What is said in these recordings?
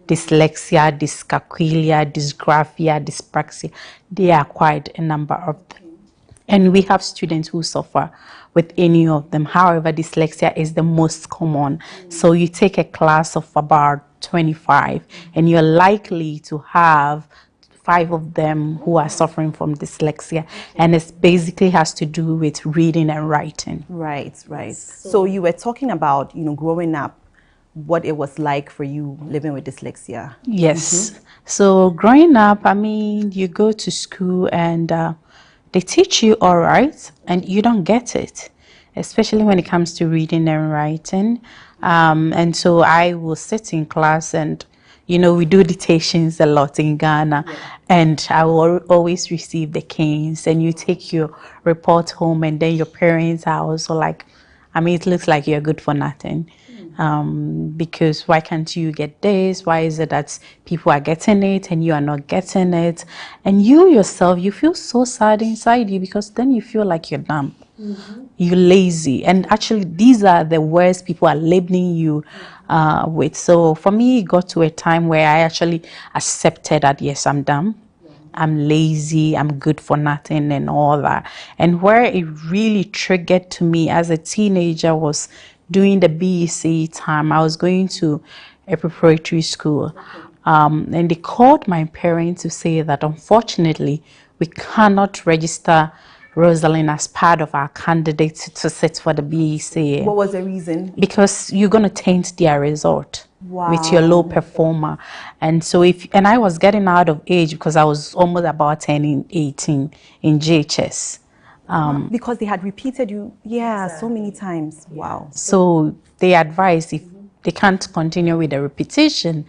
dyslexia, dyscalculia, dysgraphia, dyspraxia. They are quite a number of them. And we have students who suffer with any of them. However, dyslexia is the most common. So you take a class of about 25 and you're likely to have 5 of them who are suffering from dyslexia, and it basically has to do with reading and writing. Right. So you were talking about, growing up, what it was like for you living with dyslexia. Yes. So growing up, I mean, you go to school and they teach you all right, and you don't get it, especially when it comes to reading and writing. And so I will sit in class and we do dictations a lot in Ghana, and I will always receive the canes, and you take your report home, and then your parents are also like, I mean, it looks like you're good for nothing. Because why can't you get this? Why is it that people are getting it and you are not getting it? And you yourself, you feel so sad inside you, because then you feel like you're dumb. You're lazy. And actually, these are the words people are labeling you with. So for me, it got to a time where I actually accepted that, yes, I'm dumb, I'm lazy, I'm good for nothing and all that. And where it really triggered to me as a teenager was during the BEC time. I was going to a preparatory school, and they called my parents to say that unfortunately we cannot register Rosalind as part of our candidates to sit for the BEC. What was the reason? Because you're going to taint their result with your low performer. And so and I was getting out of age because I was almost about turning 18 in JHS. Because they had repeated you, so many times. Wow. So they advised if they can't continue with the repetition,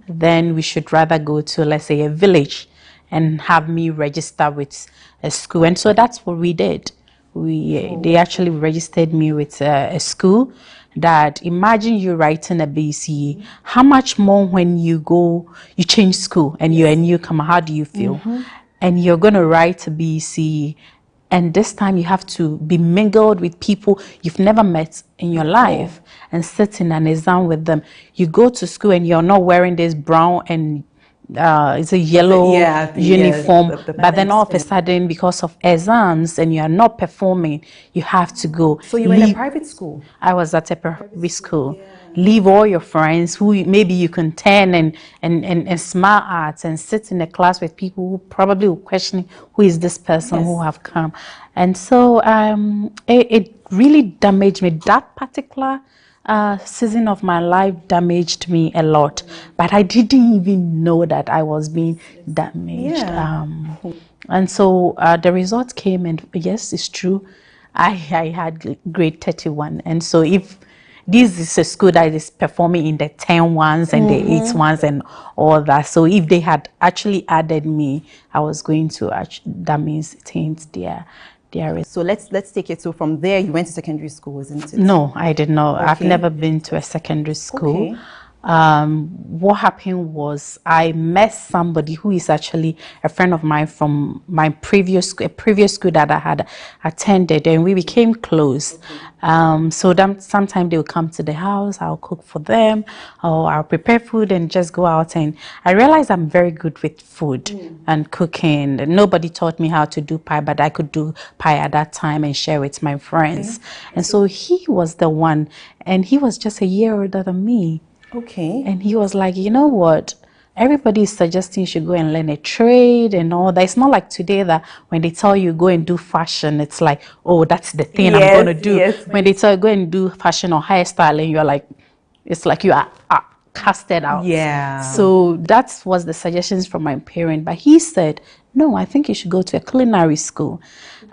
then we should rather go to, let's say, a village and have me register with a school. And so that's what we did. They actually registered me with a school that, imagine you writing a BCE. How much more when you change school and you're a newcomer, how do you feel? And you're going to write a BCE. And this time you have to be mingled with people you've never met in your life and sit in an exam with them. You go to school and you're not wearing this brown and it's a yellow uniform, but then all of a sudden, because of exams and you are not performing, you have to go. So you were in a private school? I was at a private school. Leave all your friends who maybe you can turn and smile at, and sit in a class with people who probably will question, who is this person who have come? And so it really damaged me. That particular season of my life damaged me a lot, but I didn't even know that I was being damaged. And so the results came, and yes, it's true, I had grade 31. And so if this is a school that is performing in the 10 ones and the 8 ones and all that, so if they had actually added me, I was going to that means taint their. So let's take it. So from there, you went to secondary school, isn't it? No, I did not. I've never been to a secondary school. What happened was I met somebody who is actually a friend of mine from my previous school that I had attended, and we became close. So sometimes they would come to the house, I'll cook for them, or I'll prepare food and just go out. And I realized I'm very good with food and cooking. Nobody taught me how to do pie, but I could do pie at that time and share with my friends. And so he was the one, and he was just a year older than me. And he was like, you know what? Everybody is suggesting you should go and learn a trade and all that. It's not like today that when they tell you go and do fashion, it's like, oh, that's the thing I'm going to do. When they tell you go and do fashion or hairstyling, you're like, it's like you are casted out. So that was the suggestions from my parent. But he said, no, I think you should go to a culinary school.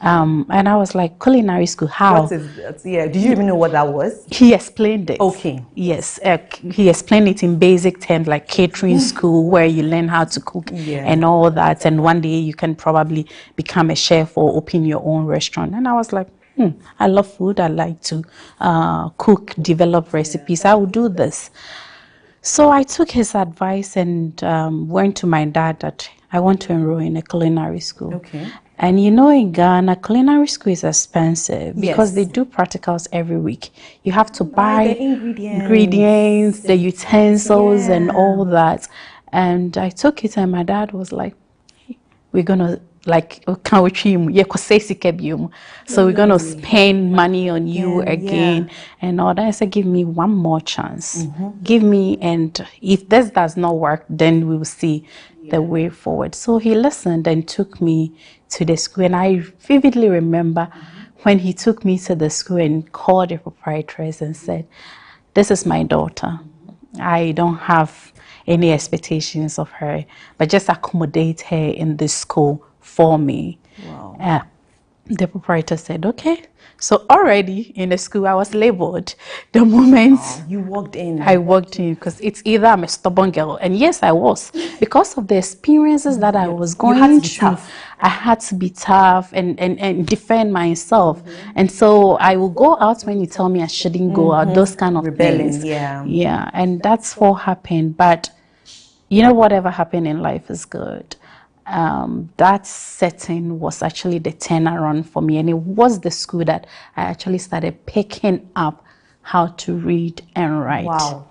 And I was like, culinary school, how? What is that? Did you even know what that was? He explained it. Yes, he explained it in basic terms, like catering school, where you learn how to cook and all that. And one day you can probably become a chef or open your own restaurant. And I was like, I love food. I like to cook, develop recipes. I will do this. So I took his advice and went to my dad that I want to enroll in a culinary school. And you know, in Ghana, culinary school is expensive because Yes. they do practicals every week. You have to Buy buy the ingredients, the utensils, and yeah. all that. And I took it, and my dad was like, we're gonna like so we're gonna spend money on you again and all that. I said, give me one more chance. Give me, and if this does not work, then we will see the way forward. So he listened and took me to the school, and I vividly remember when he took me to the school and called the proprietress and said, this is my daughter. I don't have any expectations of her, but just accommodate her in this school for me. Wow. The proprietor said, okay. So already in the school, I was labeled the moment you walked in. I walked in, because it's either I'm a stubborn girl, and yes, I was, because of the experiences that I was going through. I had to be tough and defend myself. And so I will go out when you tell me I shouldn't go out, those kind of things. Yeah, and that's what happened. But you know, whatever happened in life is good. That setting was actually the turnaround for me, and it was the school that I actually started picking up how to read and write. Wow.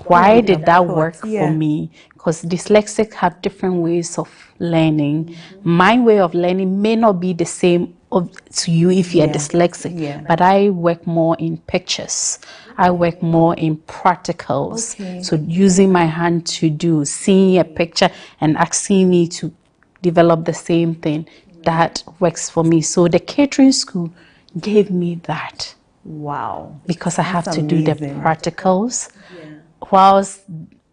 Why did that work for me? Because dyslexics have different ways of learning. My way of learning may not be the same to you if you're dyslexic, but I work more in pictures. I work more in practicals. So using my hand to do, seeing a picture and asking me to develop the same thing, that works for me. So the catering school gave me that. Wow. Because I have to do the practicals. Whilst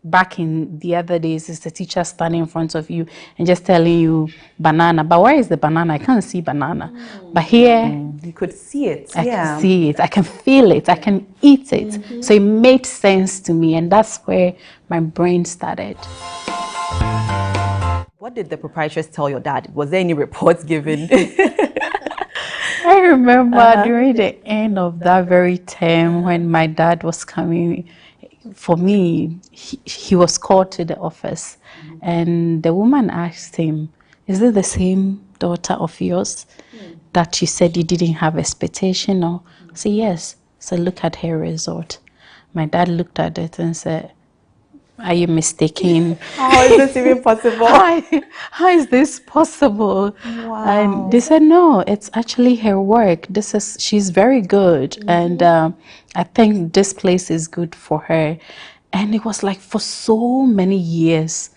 back in the other days, it's the teacher standing in front of you and just telling you banana. But where is the banana? I can't see banana. But here, you could see it. I can see it. I can feel it. I can eat it. So it made sense to me, and that's where my brain started. What did the proprietress tell your dad? Was there any reports given? I remember during the end of that very term when my dad was coming for me, he was called to the office, and the woman asked him, is it the same daughter of yours that you said you didn't have expectation of? I said, yes. So look at her result. My dad looked at it and said, are you mistaken? How is this even possible? How is this possible? Wow. And they said, no, it's actually her work. She's very good. And I think this place is good for her. And it was like for so many years,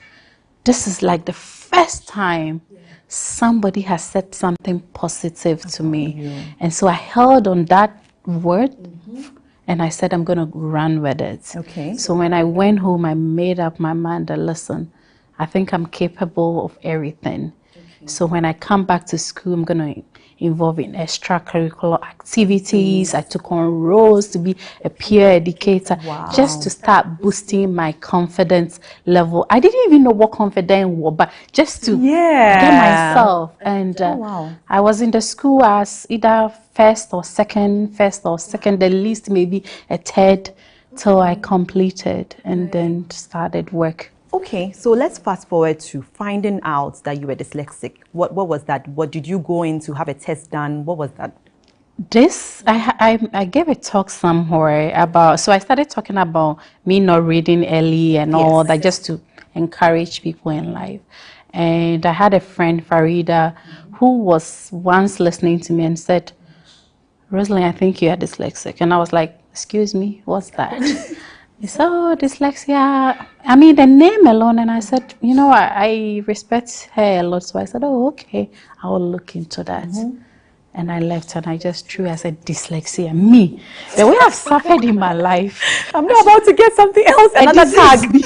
this is like the first time somebody has said something positive to me. And so I held on that word. And I said, I'm going to run with it. Okay. So when I went home, I made up my mind that, listen, I think I'm capable of everything. So when I come back to school, I'm going to involve in extracurricular activities. I took on roles to be a peer educator, just to start boosting my confidence level. I didn't even know what confidence was, but just to get myself. And I was in the school as either first or second, the least maybe a third, till I completed and then started work. Okay, so let's fast forward to finding out that you were dyslexic. What was that? What did you go in to have a test done? What was that? I gave a talk somewhere about, so I started talking about me not reading early and all that, just to encourage people in life. And I had a friend, Farida, who was once listening to me and said, Rosalind, I think you are dyslexic. And I was like, excuse me, what's that? He said, oh, dyslexia. I mean, the name alone. And I said, you know, I respect her a lot. So I said, oh, okay, I will look into that. And I left and I just threw, I said, dyslexia. Me, the way I've suffered in my life. I'm not about to get something else, another tag.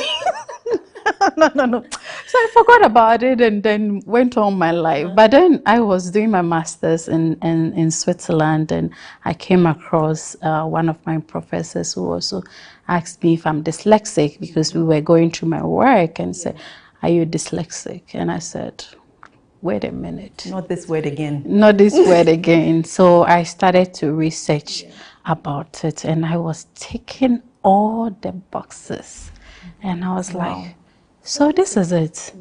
No. So I forgot about it and then went on my life. But then I was doing my master's in Switzerland, and I came across one of my professors who also asked me if I'm dyslexic, because we were going through my work, and said, are you dyslexic? And I said, wait a minute. Not this word again. Not this word again. So I started to research about it, and I was ticking all the boxes. And I was like, so this is it.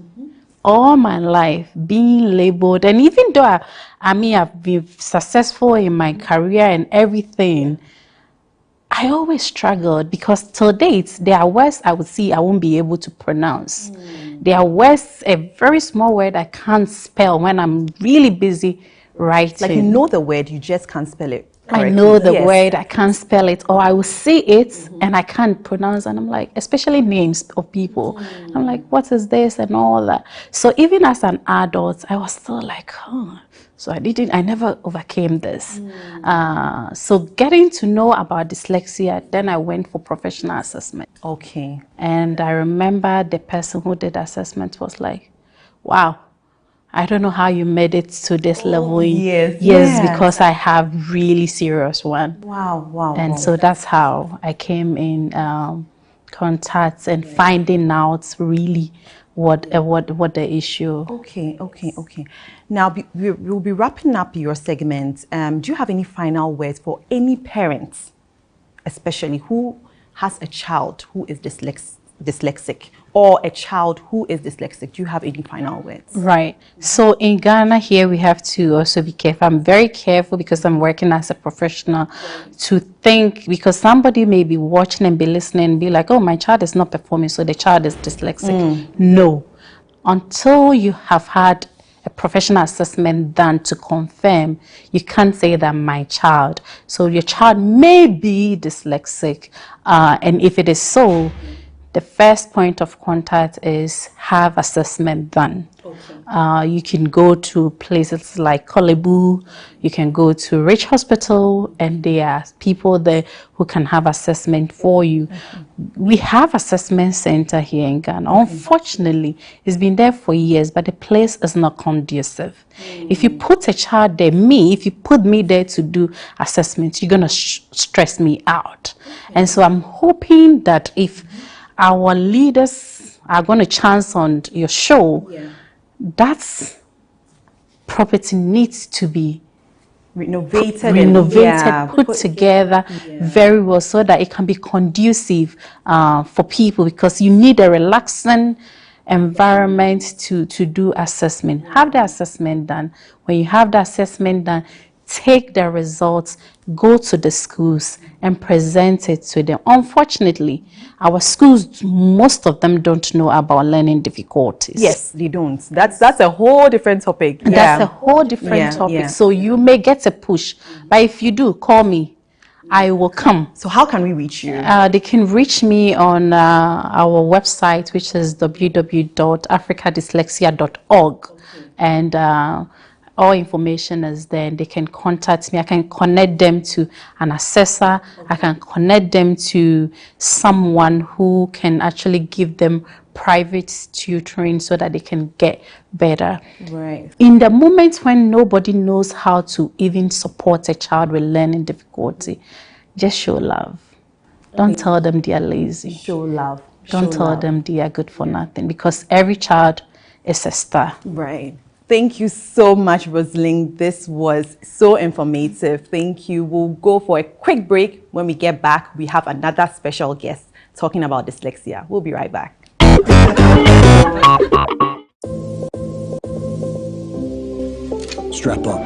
all my life being labeled, and even though I've been successful in my career and everything, I always struggled because till date, there are words I would see I won't be able to pronounce. There are words, a very small word I can't spell when I'm really busy writing. Like you know the word, you just can't spell it correctly. I know the word, I can't spell it, or I will see it and I can't pronounce, and I'm like, especially names of people. I'm like, what is this and all that. So even as an adult, I was still like, huh. So I never overcame this. So getting to know about dyslexia, then I went for professional assessment. Okay. And I remember the person who did assessment was like, wow, I don't know how you made it to this level in years because I have really serious one. Wow. And so that's how I came in contact and finding out really what the issue. Okay. Now we'll be wrapping up your segment. Do you have any final words for any parents, especially who has a child who is dyslexic or a child who is dyslexic? Do you have any final words? Right. So in Ghana here, we have to also be careful. I'm very careful because I'm working as a professional to think, because somebody may be watching and be listening and be like, oh, my child is not performing, so the child is dyslexic. No. Until you have had a professional assessment done to confirm, you can't say that my child. So your child may be dyslexic, and if it is so, the first point of contact is have assessment done. Okay. You can go to places like Kolebu, you can go to Rich Hospital, and there are people there who can have assessment for you. We have assessment center here in Ghana. Unfortunately, it's been there for years, but the place is not conducive. If you put a child there, if you put me there to do assessments, you're going to stress me out. And so I'm hoping that if our leaders are going to chance on your show, that property needs to be renovated, put together very well so that it can be conducive for people, because you need a relaxing environment to do assessment. Have the assessment done. When you have the assessment done, take the results, go to the schools and present it to them. Unfortunately, our schools, most of them don't know about learning difficulties. Yes, they don't. That's a whole different topic. That's a whole different topic. So you may get a push, but if you do, call me. I will come. So how can we reach you? They can reach me on our website, which is www.africadyslexia.org. And all information is there, and they can contact me. I can connect them to an assessor. I can connect them to someone who can actually give them private tutoring so that they can get better. Right. In the moments when nobody knows how to even support a child with learning difficulty, just show love. Don't tell them they are lazy. Show love. Don't tell them they are good for nothing, because every child is a star. Right. Thank you so much, Rosalind. This was so informative. Thank you. We'll go for a quick break. When we get back, we have another special guest talking about dyslexia. We'll be right back. Strap up.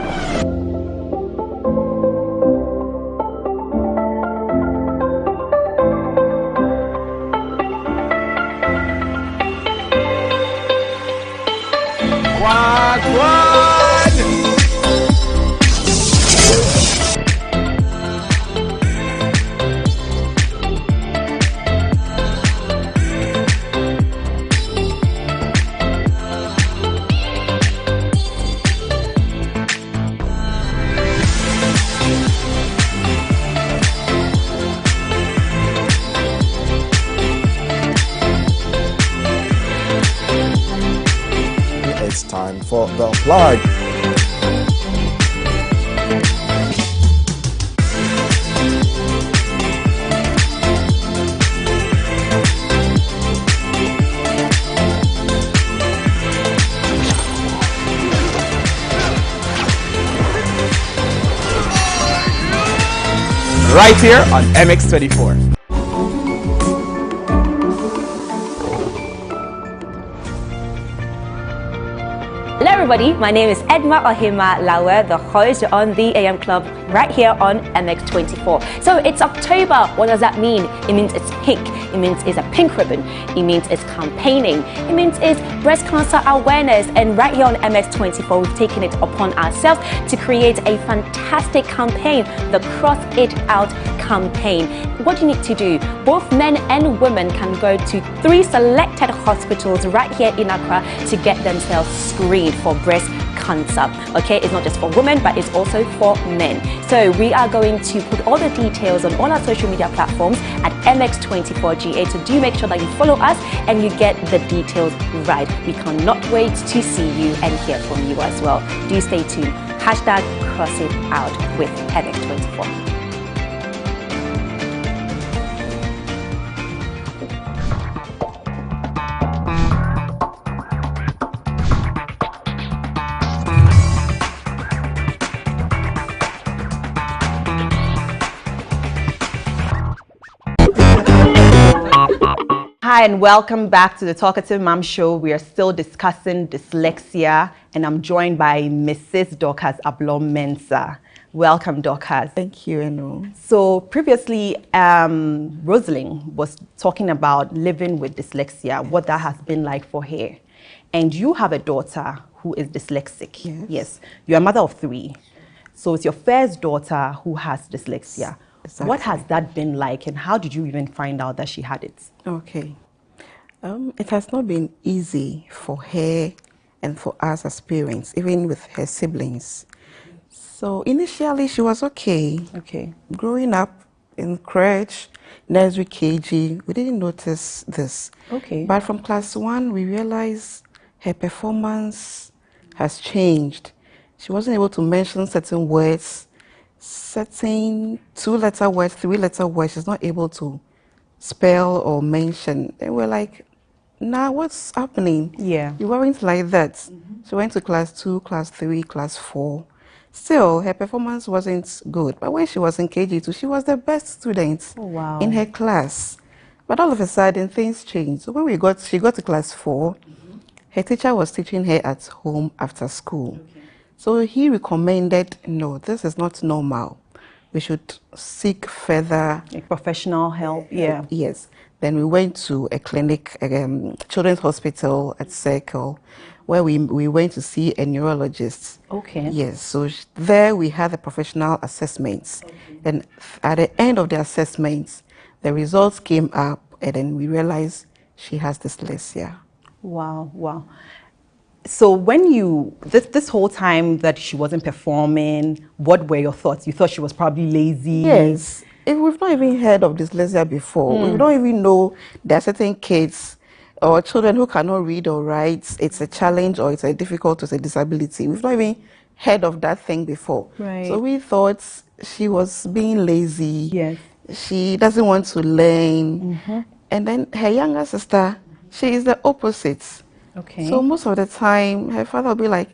It's time for the plug. Right here on MX24. Hello everybody, my name is Edma Ohima Lawe, the host on the AM Club right here on MX24. So it's October. What does that mean? It means it's pink. It means it's a pink ribbon. It means it's campaigning. It means it's breast cancer awareness. And right here on MX24, we've taken it upon ourselves to create a fantastic campaign, the Cross It Out campaign. What do you need to do? Both men and women can go to 3 selected hospitals right here in Accra to get themselves screened for breast cancer. Okay, it's not just for women, but it's also for men. So we are going to put all the details on all our social media platforms at MX24GA. So do make sure that you follow us and you get the details right. We cannot wait to see you and hear from you as well. Do stay tuned. Hashtag Cross It Out with MX24. Hi and welcome back to the Talkative Mom Show. We are still discussing dyslexia and I'm joined by Mrs. Dorcas Ablom-Mensah. Welcome, Dorcas. Thank you, Eno. So previously, Rosalind was talking about living with dyslexia, what that has been like for her. And you have a daughter who is dyslexic. Yes. You're a mother of 3. So it's your first daughter who has dyslexia. Exactly. What has that been like and how did you even find out that she had it? Okay. It has not been easy for her and for us as parents, even with her siblings. So initially she was okay. Okay. Growing up in crèche, nursery, KG, we didn't notice this. Okay. But from class 1, we realized her performance has changed. She wasn't able to mention certain words, certain 2-letter words, 3-letter words. She's not able to spell or mention. And we're like, nah, what's happening? Yeah. You weren't like that. She went to class 2, class 3, class 4. Still, her performance wasn't good. But when she was in KG2, she was the best student in her class. But all of a sudden, things changed. So when she got to class 4, her teacher was teaching her at home after school. So he recommended, no, this is not normal. We should seek further professional help. Yeah. Yes. Then we went to a clinic, children's hospital at Circle, where we went to see a neurologist. Okay. Yes. So there we had the professional assessments. And at the end of the assessments, the results came up and then we realized she has dyslexia. Wow. Wow. So when this whole time that she wasn't performing, what were your thoughts? You thought she was probably lazy? Yes. We've not even heard of dyslexia before. We don't even know there are certain kids or children who cannot read or write. It's a challenge or it's a difficult, it's a disability. We've not even heard of that thing before. Right. So we thought she was being lazy. Yes. She doesn't want to learn. And then her younger sister, she is the opposite. Okay. So most of the time, her father will be like,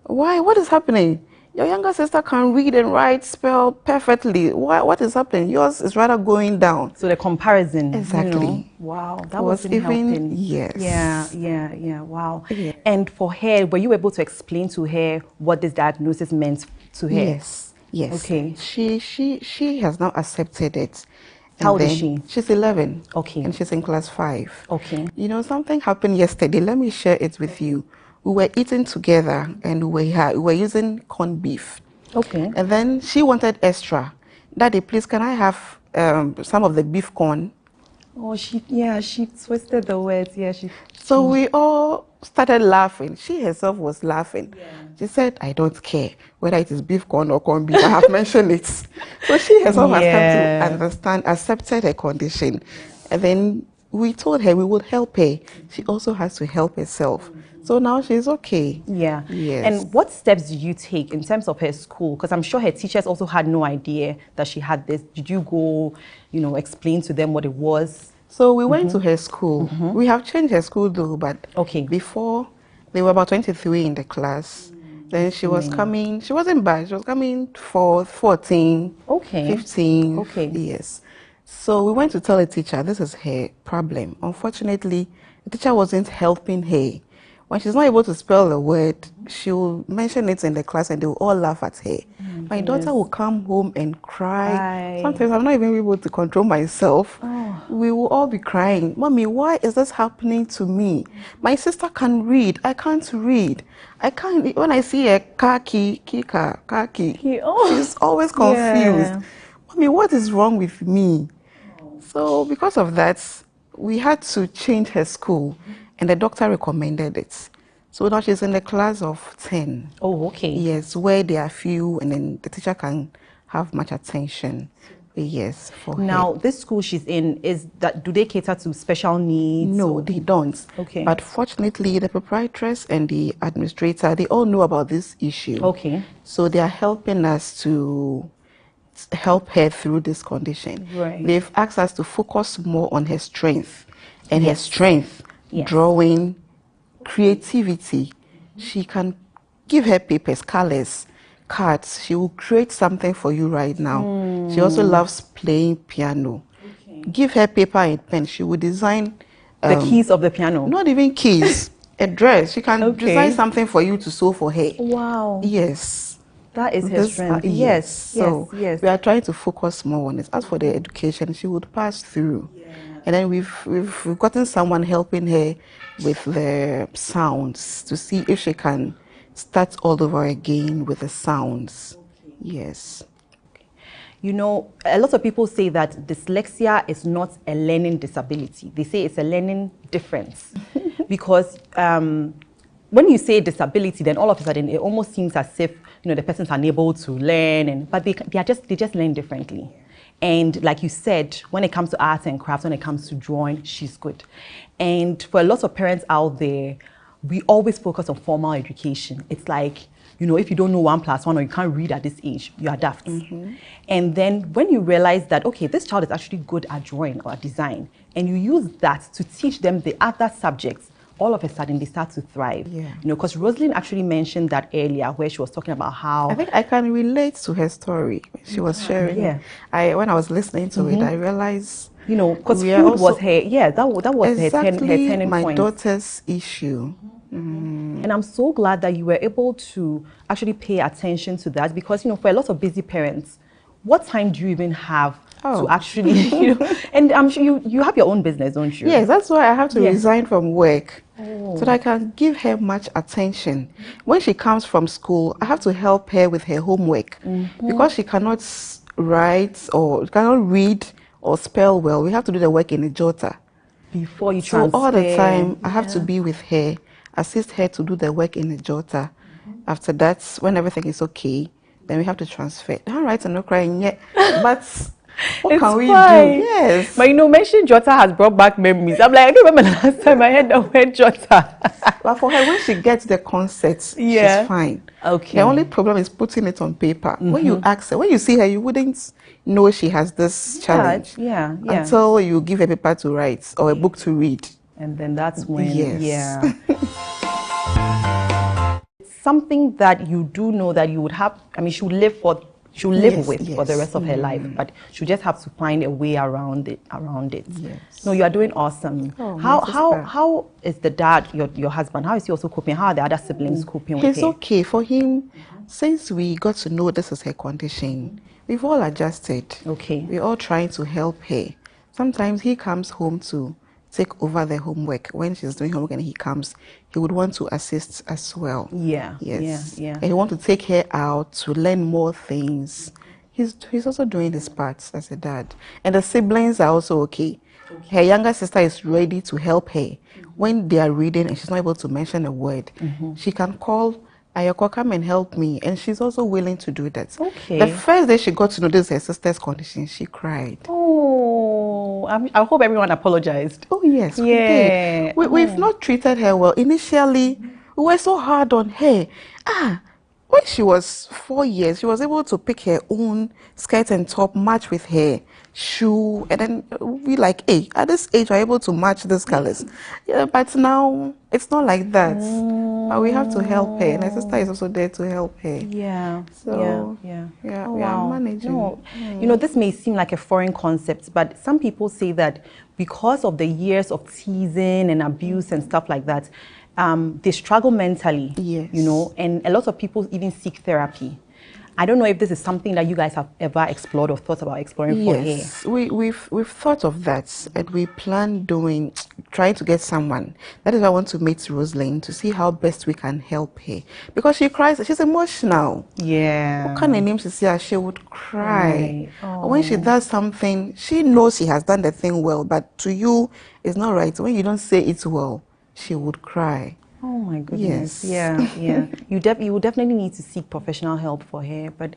why? What is happening? Your younger sister can read and write, spell perfectly. What is happening? Yours is rather going down. So the comparison. Exactly. You know? Wow. That wasn't helping. Yes. Yeah. Wow. Yeah. And for her, were you able to explain to her what this diagnosis meant to her? Yes. Okay. She has now accepted it. How old is she? She's 11. Okay. And she's in class 5. Okay. You know, something happened yesterday. Let me share it with you. We were eating together and we were using corned beef. Okay. And then she wanted extra. Daddy, please, can I have some of the beef corn? Oh, she twisted the words. Yeah, So we all started laughing. She herself was laughing. Yeah. She said, I don't care whether it is beef corn or corned beef. I have mentioned it. So she herself has come to understand, accepted her condition. And then we told her we would help her. She also has to help herself. So now she's okay. Yeah. Yes. And what steps did you take in terms of her school? Because I'm sure her teachers also had no idea that she had this. Did you go, explain to them what it was? So we went to her school. We have changed her school though, but before there were about 23 in the class. Then she was coming, she wasn't bad, she was coming 14, 15. Yes. So we went to tell the teacher, this is her problem. Unfortunately, the teacher wasn't helping her. When she's not able to spell the word, she'll mention it in the class and they'll all laugh at her. My daughter will come home and cry. Sometimes I'm not even able to control myself. We will all be crying. Mommy, why is this happening to me? My sister can read. I can't read. I can't. When I see a car key, she's always confused. Mommy, what is wrong with me? So because of that, we had to change her school, and the doctor recommended it. So now she's in the class of 10. Oh, okay. Yes, where there are few, and then the teacher can have much attention. Yes, for now, her. this school she's in, do they cater to special needs? No, they don't. Okay. But fortunately, the proprietress and the administrator, they all know about this issue. Okay. So they are helping us to help her through this condition. Right. They've asked us to focus more on her strength. And her strength, drawing, creativity. She can give her papers, colors, cards. She will create something for you right now. She also loves playing piano. Give her paper and pen. She will design the keys of the piano. Not even keys. A dress. She can design something for you to sew for her. Wow. Yes. That is her strength. Yes. So we are trying to focus more on it. As for the education, she would pass through. And then we've gotten someone helping her with the sounds to see if she can start all over again with the sounds. Yes. You know, a lot of people say that dyslexia is not a learning disability. They say it's a learning difference. Because when you say disability, then all of a sudden it almost seems as if, you know, the person's unable to learn, but they just learn differently. And like you said, when it comes to arts and crafts, when it comes to drawing, she's good. And for a lot of parents out there, we always focus on formal education. It's like, you know, if you don't know 1 + 1 or you can't read at this age, you are daft. And then when you realize that, okay, this child is actually good at drawing or at design, and you use that to teach them the other subjects, all of a sudden they start to thrive. You know, because Rosalind actually mentioned that earlier, where she was talking about how I think I can relate to her story. She was sharing. When I was listening to it, I realized, you know, because food was her. That was exactly her turning my point. daughter's issue. And I'm so glad that you were able to actually pay attention to that, because, you know, for a lot of busy parents, what time do you even have to actually, you know, and I'm sure you have your own business, don't you? Yes, that's why I have to resign from work so that I can give her much attention. When she comes from school, I have to help her with her homework because she cannot write or cannot read or spell well. We have to do the work in a jotter. Before you transfer. So all the time, I have to be with her, assist her to do the work in a jotter. After that, when everything is okay, then we have to transfer. All right, I'm not crying yet, but what can we do? Yes. But you know, mentioning jotter has brought back memories. I'm like, I don't remember the last time I had the word jotter. But for her, when she gets the concepts, she's fine. Okay. The only problem is putting it on paper. When you ask her, when you see her, you wouldn't know she has this challenge. Until you give her paper to write or a book to read. And then that's when, something that you do know that you would have, I mean, she'll live with for the rest of her life, but she'll just have to find a way around it. No, you are doing awesome. How is the dad, your husband, how is he also coping? How are the other siblings coping with her? He's okay. For him, since we got to know this is her condition, we've all adjusted. Okay. We're all trying to help her. Sometimes he comes home to take over the homework. When she's doing homework and he comes, he would want to assist as well. Yeah. And he wants to take her out to learn more things. He's also doing his part as a dad. And the siblings are also okay. Her younger sister is ready to help her. When they are reading and she's not able to mention a word, she can call Ayoko, come and help me. And she's also willing to do that. Okay. The first day she got to know this her sister's condition, she cried. Oh, I hope everyone apologized. Oh, yes, we did. We've not treated her well. Initially, we were so hard on her. When she was 4 years, she was able to pick her own skirt and top, match with her shoe, and then we like, hey, at this age, we're able to match these colors. Yeah, but now it's not like that. But we have to help her, and her sister is also there to help her. So we are managing. No. You know, this may seem like a foreign concept, but some people say that because of the years of teasing and abuse and stuff like that, they struggle mentally, Yes. you know, and a lot of people even seek therapy. I don't know if this is something that you guys have ever explored or thought about exploring for her. Yes, we've thought of that, and we plan trying to get someone. That is why I want to meet Rosalind to see how best we can help her, because she cries. She's emotional. Yeah. What kind of name she would cry. Right. Or when she does something, she knows she has done the thing well, but to you, it's not right. When you don't say it well, she would cry. Oh my goodness. Yes. Yeah. You will definitely need to seek professional help for her. But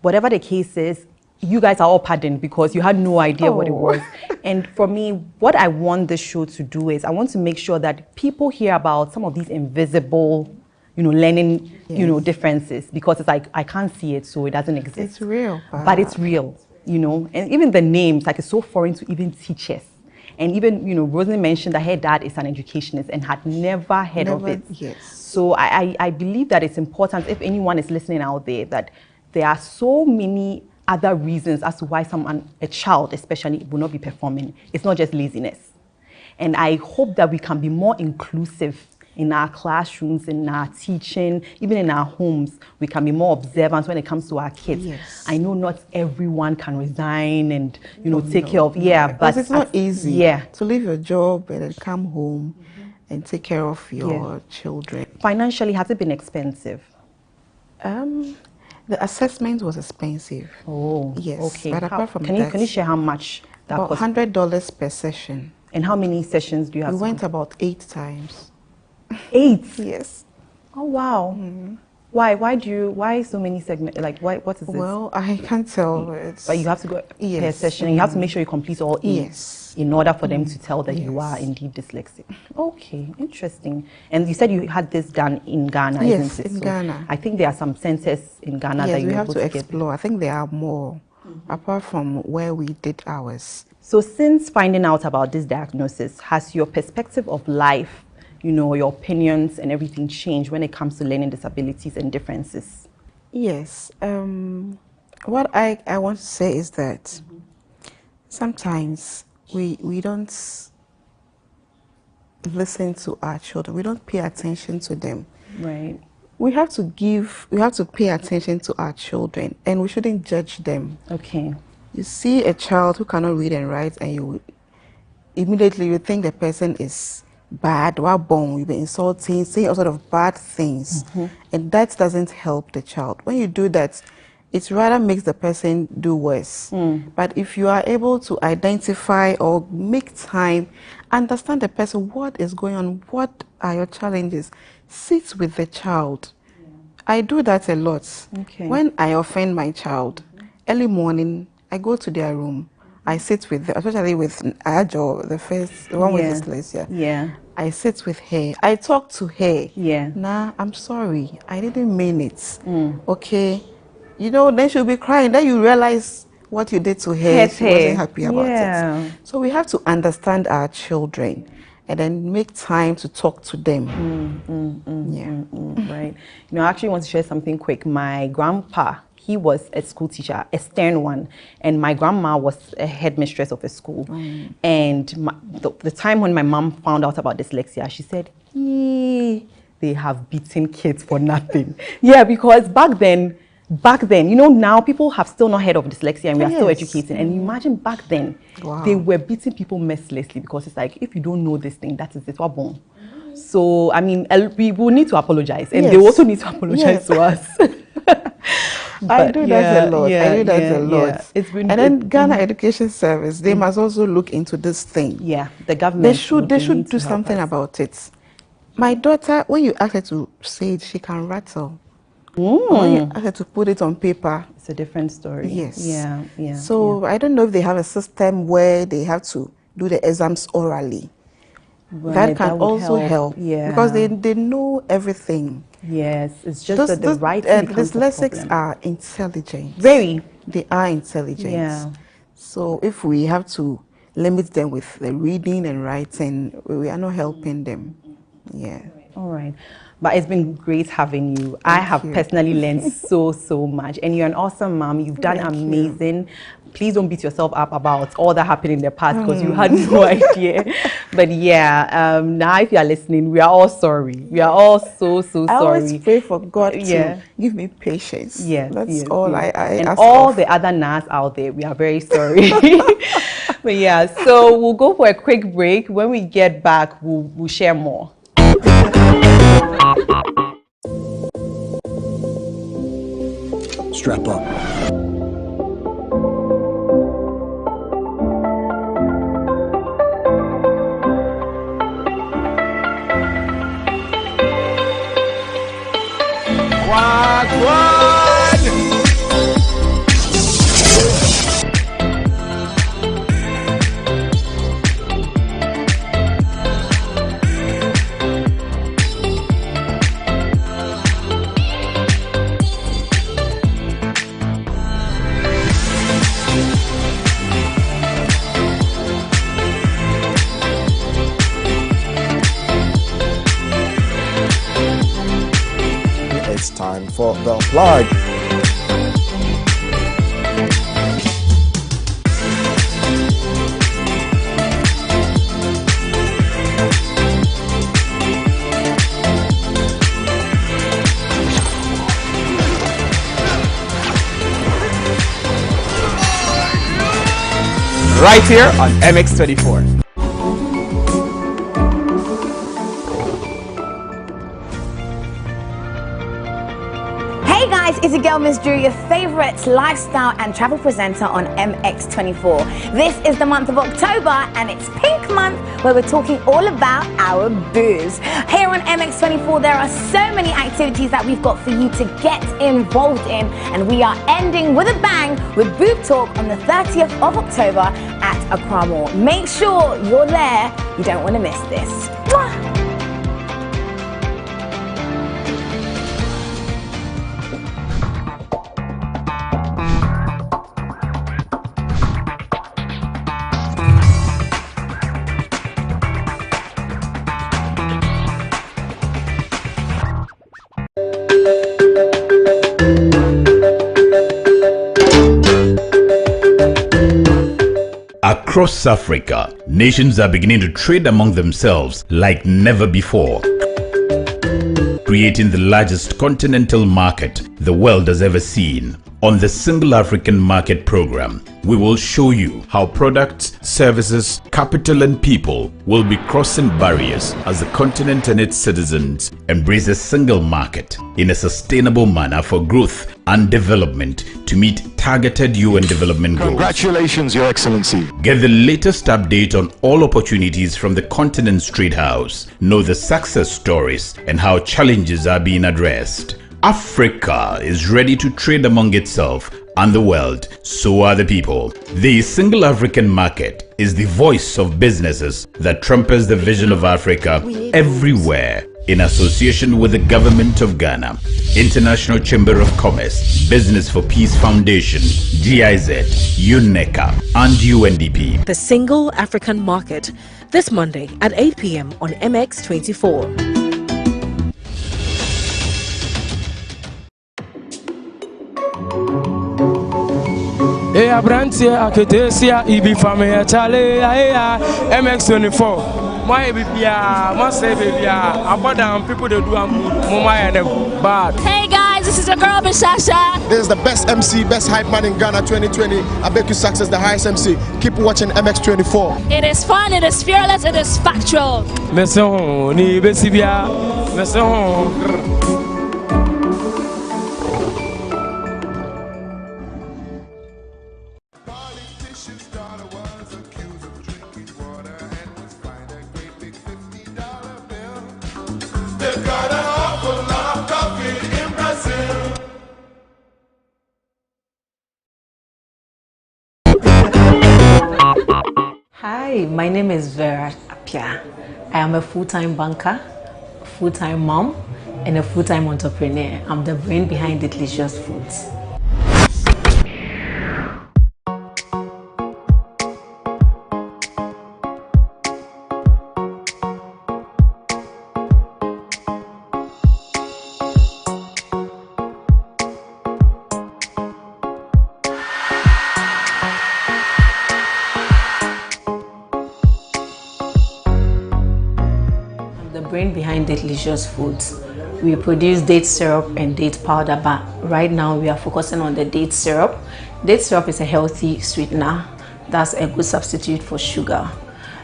whatever the case is, you guys are all pardoned because you had no idea what it was. And for me, what I want this show to do is I want to make sure that people hear about some of these invisible, you know, learning, you know, differences, because it's like I can't see it, so it doesn't exist. It's real. But it's real, you know. And even the names, like, it's so foreign to even teachers. And even, you know, Rosalind mentioned that her dad is an educationist and had never heard of it. Yes. So I believe that it's important, if anyone is listening out there, that there are so many other reasons as to why a child especially, will not be performing. It's not just laziness. And I hope that we can be more inclusive in our classrooms, in our teaching, even in our homes. We can be more observant when it comes to our kids. Yes. I know not everyone can resign and, you know, take care of, but it's not easy. Yeah. To leave your job and then come home and take care of your children. Financially, has it been expensive? The assessment was expensive. Oh, Yes. okay. But apart from can that, you share how much that about cost? $100 per session. And how many sessions do you have? We went about 8 times. 8? Yes. Oh, wow. Why so many segments? Like, what is this? Well, I can't tell. But you have to go per session, and you have to make sure you complete all 8 Yes. in order for them to tell that you are indeed dyslexic. Okay, interesting. And you said you had this done in Ghana, Yes, isn't it? in Ghana. I think there are some centers in Ghana that Yes, you we were have able to get. explore. I think there are more, apart from where we did ours. So since finding out about this diagnosis, has your perspective of life, you know, your opinions and everything changed when it comes to learning disabilities and differences? Yes. What I want to say is that sometimes we don't listen to our children. We don't pay attention to them. Right. We have to pay attention to our children, and we shouldn't judge them. Okay. You see a child who cannot read and write, and you immediately think the person is bad, you've been insulting, saying all sort of bad things, and that doesn't help the child. When you do that, it rather makes the person do worse. But if you are able to identify or make time, understand the person, what is going on, what are your challenges, sit with the child. I do that a lot. Okay. When I offend my child, early morning, I go to their room. I sit with them, especially with Ajo, the one with dyslexia. Yeah. I sit with her. I talk to her. Yeah. Nah, I'm sorry. I didn't mean it. Okay. You know, then she'll be crying. Then you realize what you did to her. She wasn't happy about it. So we have to understand our children and then make time to talk to them. Right. You know, I actually want to share something quick. My grandpa, he was a school teacher, a stern one, and my grandma was a headmistress of a school. And the time when my mom found out about dyslexia, she said, they have beaten kids for nothing. Yeah, because back then, you know, now people have still not heard of dyslexia and we are still educating. And imagine back then, they were beating people mercilessly because it's like, if you don't know this thing, that is it. So, I mean, we will need to apologize, and they also need to apologize to us. I do that a lot. I do that a lot. It's been, and then Ghana Education Service, they must also look into this thing. Yeah, the government. They should do something about it. My daughter, when you ask her to say it, she can rattle. When you ask her to put it on paper, it's a different story. Yes. Yeah. So I don't know if they have a system where they have to do the exams orally. Right, that can also help. Yeah. Because they know everything. Yes, it's just that the writing becomes dyslexics are intelligent. Very. They are intelligent. Yeah. So if we have to limit them with the reading and writing, we are not helping them. Yeah. All right. But it's been great having you. I have personally learned so much. And you're an awesome mom. You've done amazing. please don't beat yourself up about all that happened in the past because you had no idea. But yeah, now if you are listening, we are all sorry. We are all so sorry. I always pray for God to give me patience. Yes, that's all I and ask all of. the other NAS out there, we are very sorry. But yeah, so we'll go for a quick break. When we get back, we'll share more. Strap up. It's time for the plug. Right here on MX24. Hey guys, it's your girl Miss Drew, your favorite lifestyle and travel presenter on MX24. This is the month of October and it's Pink Month where we're talking all about our booze. Here on MX24 there are so many activities that we've got for you to get involved in, and we are ending with a bang with Boob Talk on the 30th of October at Accra Mall. Make sure you're there, you don't want to miss this. Mwah! Across Africa, nations are beginning to trade among themselves like never before, creating the largest continental market the world has ever seen. On the Single African Market Program, we will show you how products, services, capital and people will be crossing barriers as the continent and its citizens embrace a single market in a sustainable manner for growth and development to meet targeted UN development goals. Congratulations, Your Excellency. Get the latest update on all opportunities from the Continent's Trade House. Know the success stories and how challenges are being addressed. Africa is ready to trade among itself and the world, so are the people. The Single African Market is the voice of businesses that trumpets the vision of Africa everywhere, in association with the Government of Ghana, International Chamber of Commerce, Business for Peace Foundation, GIZ, UNECA, and UNDP. The Single African Market, this Monday at 8 p.m. on MX24. Abrantia, Aketesia, Ibi Famia, Chale, MX24. My baby, must say, baby, about them people that do Mumma and bad. Hey guys, this is your girl, Bishasha. This is the best MC, best hype man in Ghana 2020. I beg you success, the highest MC. Keep watching MX24. It is fun, it is fearless, it is factual. Messon, ni Besibia, Messon. Hi, my name is Vera Apia. I am a full-time banker, full-time mom, and a full-time entrepreneur. I'm the brain behind Delicious Foods. the brain behind Delicious Foods. We produce date syrup and date powder, but right now we are focusing on the date syrup. Date syrup is a healthy sweetener. That's a good substitute for sugar.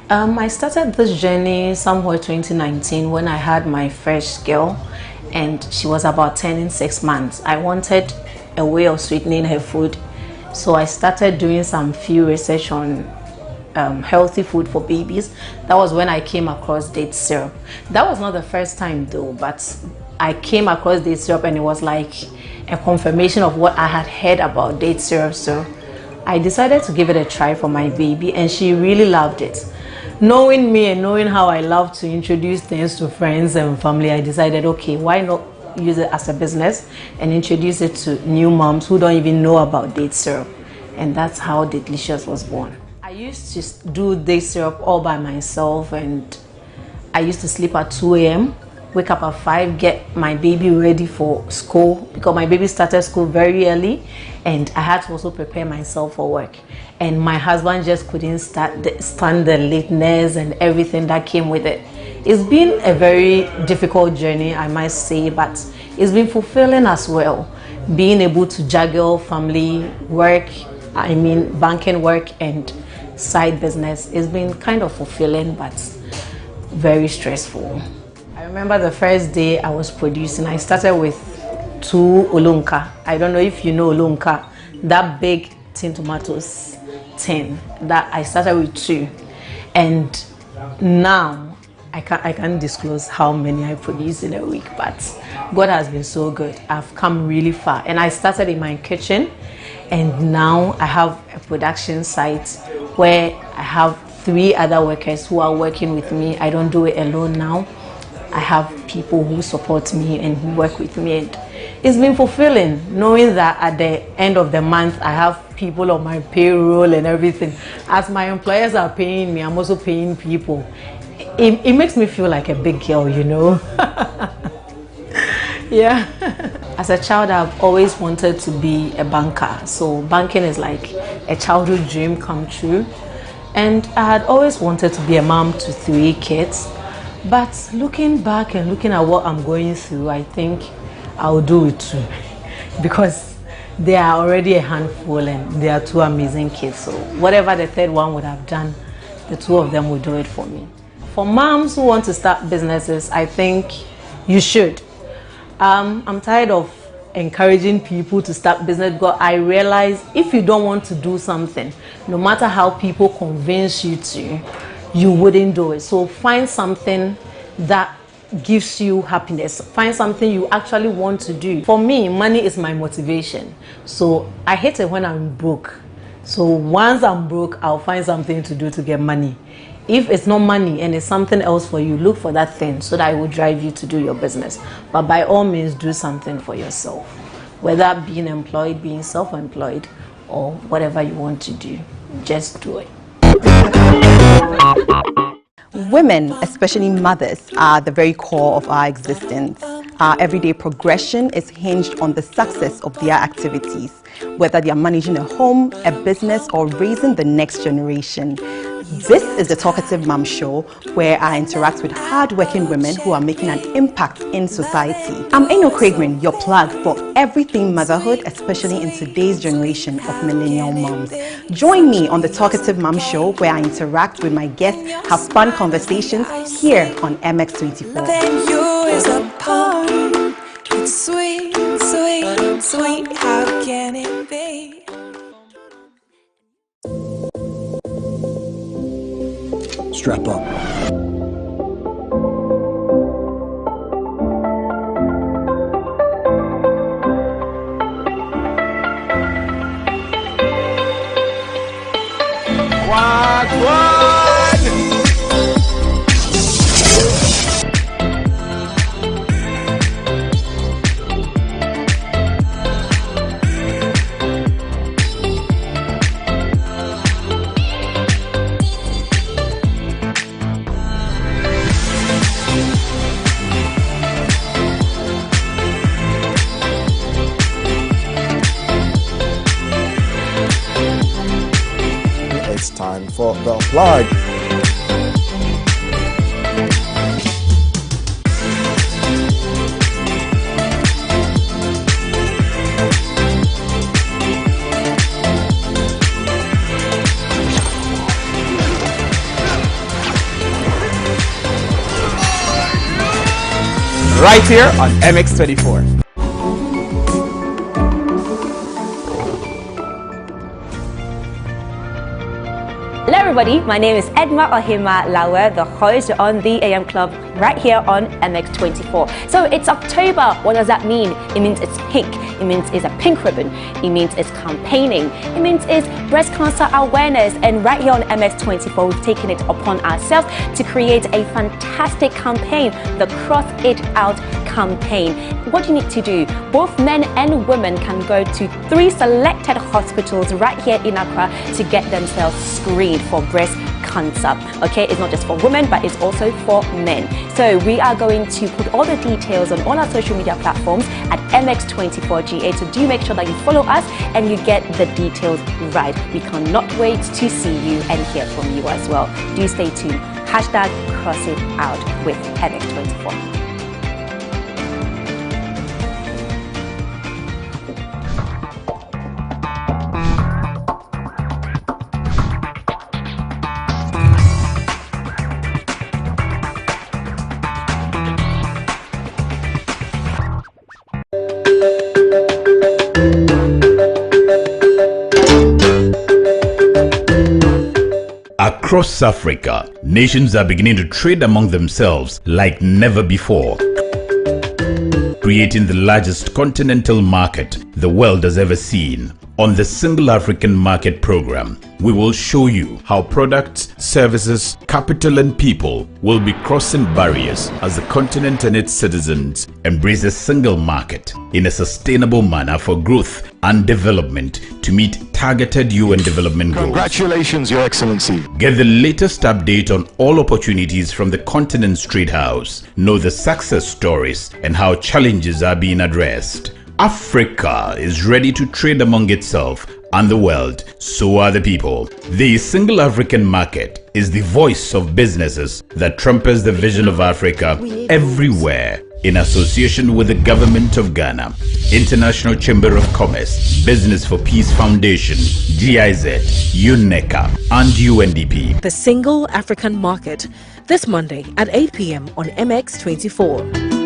I started this journey somewhere 2019 when I had my first girl, and she was about 10 in 6 months. I wanted a way of sweetening her food, so I started doing some few research on healthy food for babies. That was when I came across date syrup. That was not the first time though, but I came across date syrup and it was like a confirmation of what I had heard about date syrup. So I decided to give it a try for my baby, and she really loved it. Knowing me and knowing how I love to introduce things to friends and family, I decided, okay, why not use it as a business and introduce it to new moms who don't even know about date syrup. And that's how Delicious was born. I used to do date syrup all by myself, and I used to sleep at 2 a.m., wake up at 5, get my baby ready for school, because my baby started school very early, and I had to also prepare myself for work. And my husband just couldn't stand the lateness and everything that came with it. It's been a very difficult journey, I must say, but it's been fulfilling as well. Being able to juggle family work, banking work and side business, it's been kind of fulfilling but very stressful. I remember the first day I was producing, I started with 2 olunka. I don't know if you know olunka, that big tin tomatoes tin. That I started with 2, and now I can't disclose how many I produce in a week, but God has been so good. I've come really far, and I started in my kitchen, and now I have a production site where I have 3 other workers who are working with me. I don't do it alone now. I have people who support me and who work with me, and it's been fulfilling knowing that at the end of the month I have people on my payroll and everything. As my employers are paying me, I'm also paying people. It makes me feel like a big girl, you know. Yeah. As a child, I've always wanted to be a banker, so banking is like a childhood dream come true. And I had always wanted to be a mom to 3 kids, but looking back and looking at what I'm going through, I think I'll do it too, because they are already a handful and they are 2 amazing kids. So whatever the 3rd one would have done, the 2 of them will do it for me. For moms who want to start businesses, I think you should. I'm tired of encouraging people to start business, because I realize if you don't want to do something, no matter how people convince you to, you wouldn't do it. So find something that gives you happiness. Find something you actually want to do. For me, money is my motivation. So I hate it when I'm broke. So once I'm broke, I'll find something to do to get money. If it's not money and it's something else for you, look for that thing so that it will drive you to do your business. But by all means, do something for yourself. Whether being employed, being self-employed, or whatever you want to do, just do it. Women, especially mothers, are the very core of our existence. Our everyday progression is hinged on the success of their activities, whether they are managing a home, a business, or raising the next generation. This is the Talkative Mom Show, where I interact with hard-working women who are making an impact in society. I'm Eno Quagraine, your plug for everything motherhood, especially in today's generation of millennial moms. Join me on the Talkative Mom Show, where I interact with my guests, have fun conversations here on MX24. It's sweet, sweet, sweet, how can it be? Strap up. It's time for the plug. right here on MX24. Hello everybody, my name is Edma Ohima Lawe, the host on the AM Club right here on MX24. So it's October. What does that mean? It means it's pink. It means it's a pink ribbon. It means it's campaigning. It means it's breast cancer awareness. And right here on MX24, we've taken it upon ourselves to create a fantastic campaign, the Cross It Out campaign. What do you need to do? Both men and women can go to 3 selected hospitals right here in Accra to get themselves screened for breast cancer. Okay, it's not just for women, but it's also for men. So we are going to put all the details on all our social media platforms at MX24GA. So do make sure that you follow us and you get the details right. We cannot wait to see you and hear from you as well. Do stay tuned. Hashtag Cross It Out with MX24. Across Africa, nations are beginning to trade among themselves like never before, creating the largest continental market the world has ever seen. On the Single African Market Program, we will show you how products, services, capital and people will be crossing barriers as the continent and its citizens embrace a single market in a sustainable manner for growth and development to meet targeted UN development goals. Congratulations, Your Excellency. Get the latest update on all opportunities from the Continent's Trade House. Know the success stories and how challenges are being addressed. Africa is ready to trade among itself and the world, so are the people. The Single African Market is the voice of businesses that trumpets the vision of Africa everywhere, in association with the Government of Ghana, International Chamber of Commerce, Business for Peace Foundation, GIZ, UNECA, and UNDP. The Single African Market, this Monday at 8 p.m. on MX24.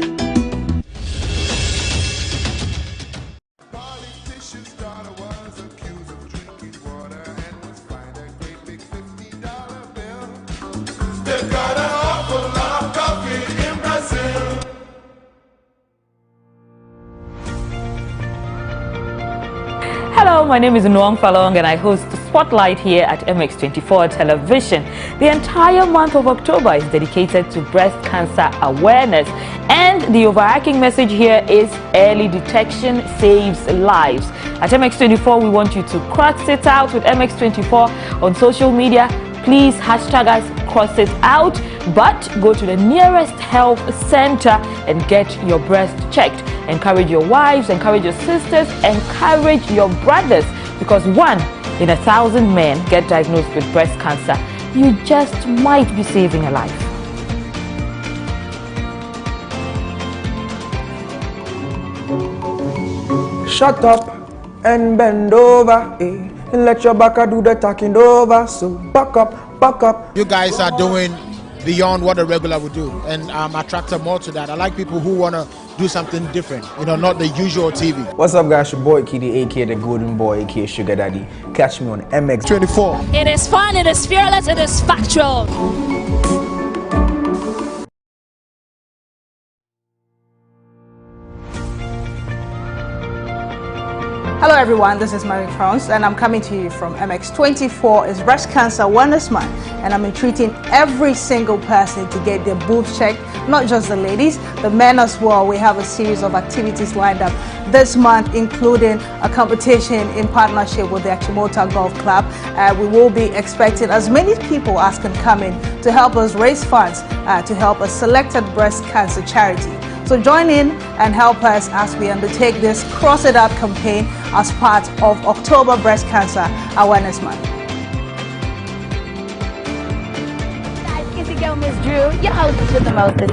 Hello, my name is Noam Falong and I host the Spotlight here at MX24 Television. The entire month of October is dedicated to breast cancer awareness, and the overarching message here is early detection saves lives. At MX24, we want you to cross it out with MX24 on social media. Please hashtag us Cross It Out, but go to the nearest health center and get your breast checked. Encourage your wives, encourage your sisters, encourage your brothers, because 1 in 1,000 men get diagnosed with breast cancer. You just might be saving a life. Shut up and bend over, and let your back do the talking over. So back up, back up. You guys are doing beyond what a regular would do, and I'm attracted more to that. I like people who want to do something different, you know, not the usual TV. What's up, guys? Your boy Kiddy, aka the Golden Boy, aka Sugar Daddy. Catch me on MX24. It is fun, it is fearless, it is factual. Hello everyone, this is Mary Crowns and I'm coming to you from MX24. It's Breast Cancer Awareness Month, and I'm entreating every single person to get their boobs checked, not just the ladies, the men as well. We have a series of activities lined up this month, including a competition in partnership with the Achimota Golf Club. We will be expecting as many people as can come in to help us raise funds to help a selected breast cancer charity. So join in and help us as we undertake this Cross It Out campaign as part of October Breast Cancer Awareness Month. Guys, it's your girl Miss Drew, your hostess with the mostest.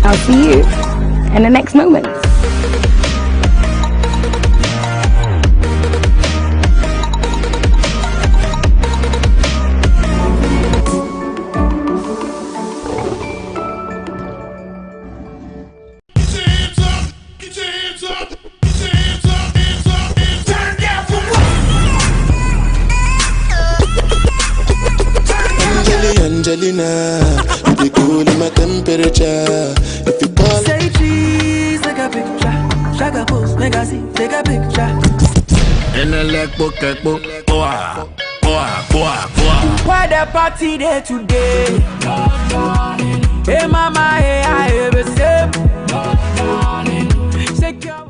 I'll see you in the next moment. Angelina. You be cool in my temperature. If you call, Say cheese, take a picture. Shaka post, make a see, take a picture. in a leg book, boah. Why the party there today? Hey mama, hey I have a same. Secure.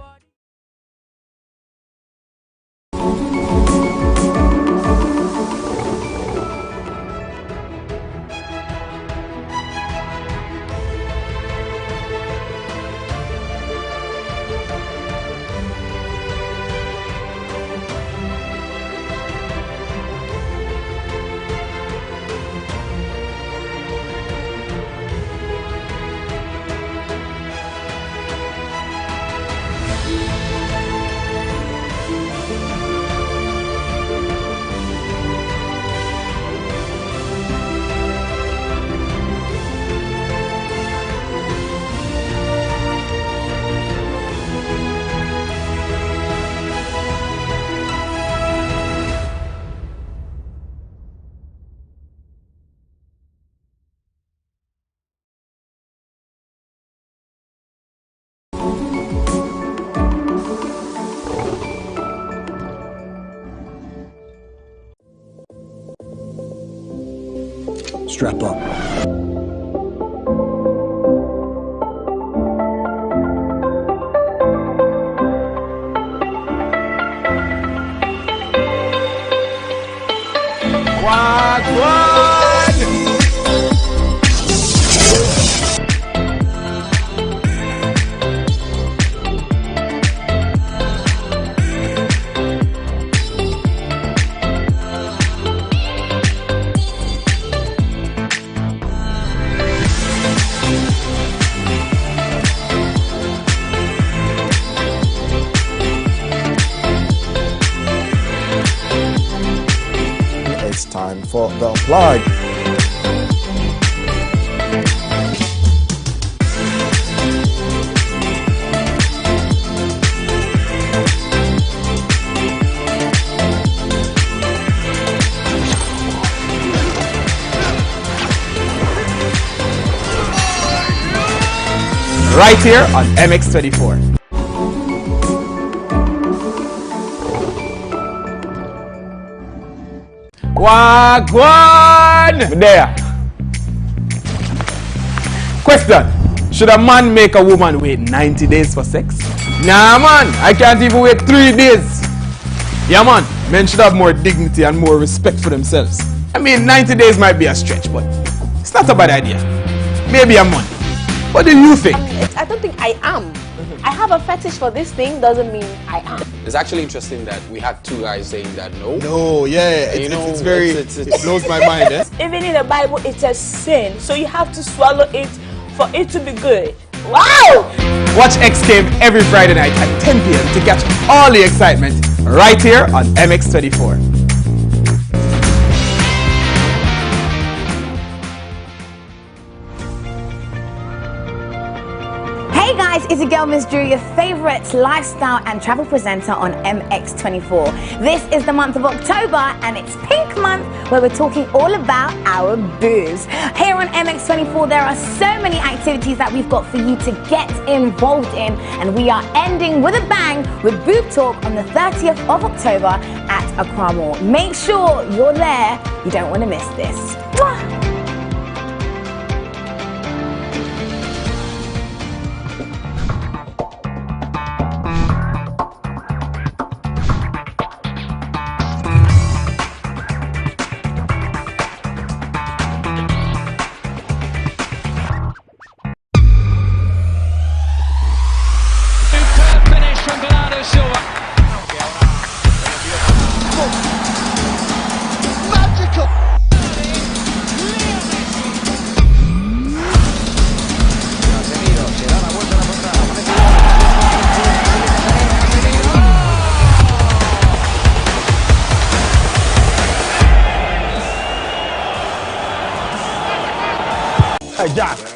Strap up. It's time for the plug. Right here on MX24. Wagwan! There. Question. Should a man make a woman wait 90 days for sex? Nah man, I can't even wait 3 days. Yeah man, men should have more dignity and more respect for themselves. I mean 90 days might be a stretch, but it's not a bad idea. Maybe a month. What do you think? I don't think I am. I have a fetish for this thing doesn't mean I am. It's actually interesting that we had 2 guys saying that no. No, yeah, it's very, it blows my mind. Eh? Even in the Bible, it's a sin, so you have to swallow it for it to be good. Wow! Watch X Game every Friday night at 10 p.m. to catch all the excitement right here on MX24. Hey guys, it's your girl Miss Drew, your favorite lifestyle and travel presenter on MX24. This is the month of October and it's Pink Month, where we're talking all about our boobs. Here on MX24 there are so many activities that we've got for you to get involved in, and we are ending with a bang with Boob Talk on the 30th of October at Accra Mall. Make sure you're there, you don't want to miss this. Mwah!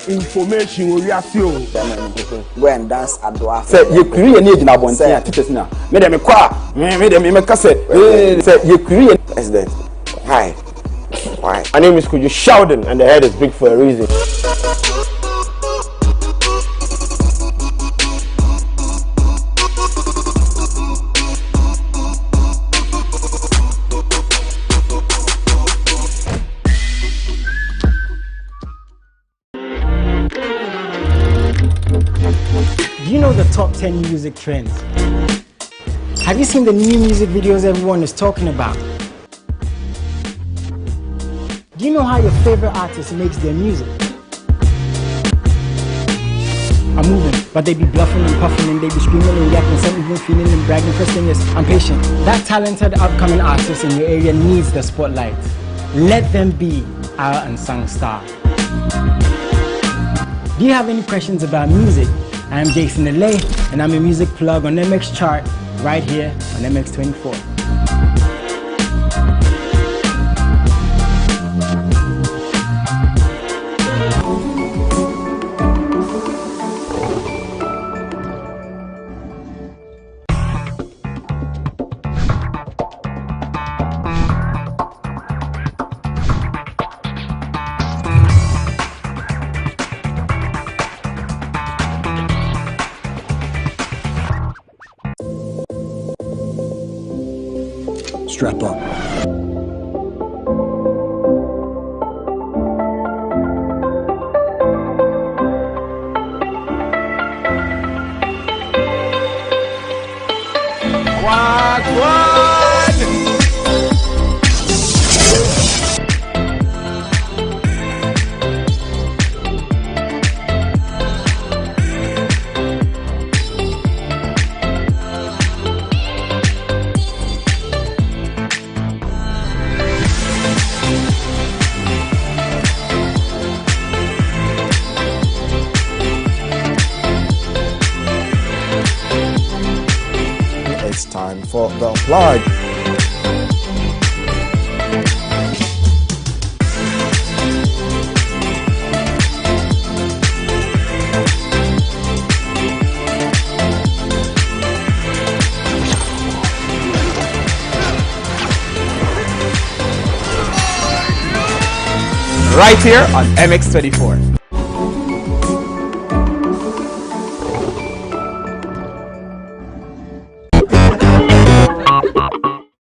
Information will reassure. Go and dance at the say you create need na bontia teachers na me dem kwa me dem me cassette say you create president. Hi. Why? My name is Kuju Sheldon, and the head is big for a reason. Do you know the top 10 music trends? Have you seen the new music videos everyone is talking about? Do you know how your favorite artist makes their music? I'm moving, but they be bluffing and puffing and they be screaming and yapping, some even feeling and bragging. First thing is, I'm patient. That talented upcoming artist in your area needs the spotlight. Let them be our unsung star. Do you have any questions about music? I'm Jason Delay, and I'm a music plug on MX Chart right here on MX24. Strap up. It's time for the plug. Right here on MX24.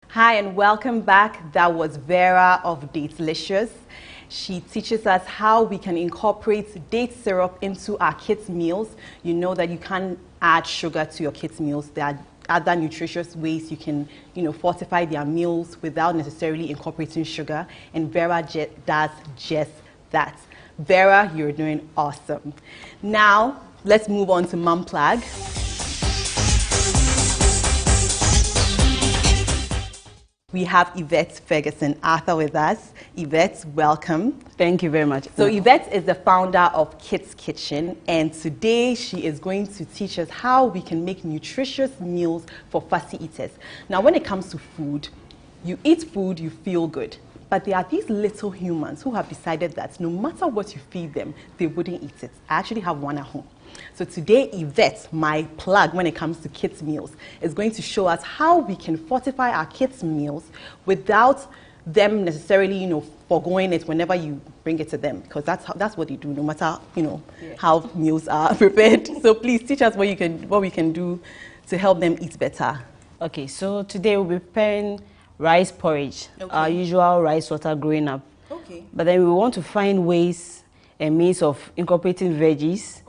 Hi and welcome back. That was Vera of Dyslexia. She teaches us how we can incorporate date syrup into our kids' meals. You know that you can't add sugar to your kids' meals. There are other nutritious ways you can, fortify their meals without necessarily incorporating sugar. And Vera does just that. Vera, you're doing awesome. Now, let's move on to Mum Plug. We have Yvette Ferguson Arthur with us. Yvette, welcome. Thank you very much. So Yvette is the founder of Kids Kitchen, and today she is going to teach us how we can make nutritious meals for fussy eaters. Now, when it comes to food, you eat food, you feel good. But there are these little humans who have decided that no matter what you feed them, they wouldn't eat it. I actually have one at home. So today, Yvette, my plug when it comes to kids' meals, is going to show us how we can fortify our kids' meals without them necessarily, foregoing it whenever you bring it to them, because that's what they do, no matter, how meals are prepared. So please teach us what we can do to help them eat better. Okay, so today we'll be preparing rice porridge, our usual rice water growing up. Okay. But then we want to find ways and means of incorporating veggies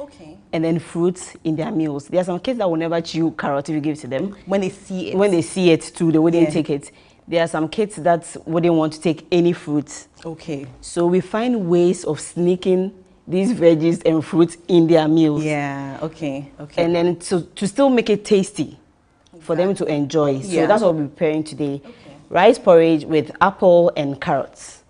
and then fruits in their meals. There are some kids that will never chew carrot if you give it to them. When they see it. When they see it too, they wouldn't take it. There are some kids that wouldn't want to take any fruits. Okay. So we find ways of sneaking these veggies and fruits in their meals. Yeah, okay. And then to still make it tasty for them to enjoy. So that's what we're preparing today. Rice porridge with apple and carrots.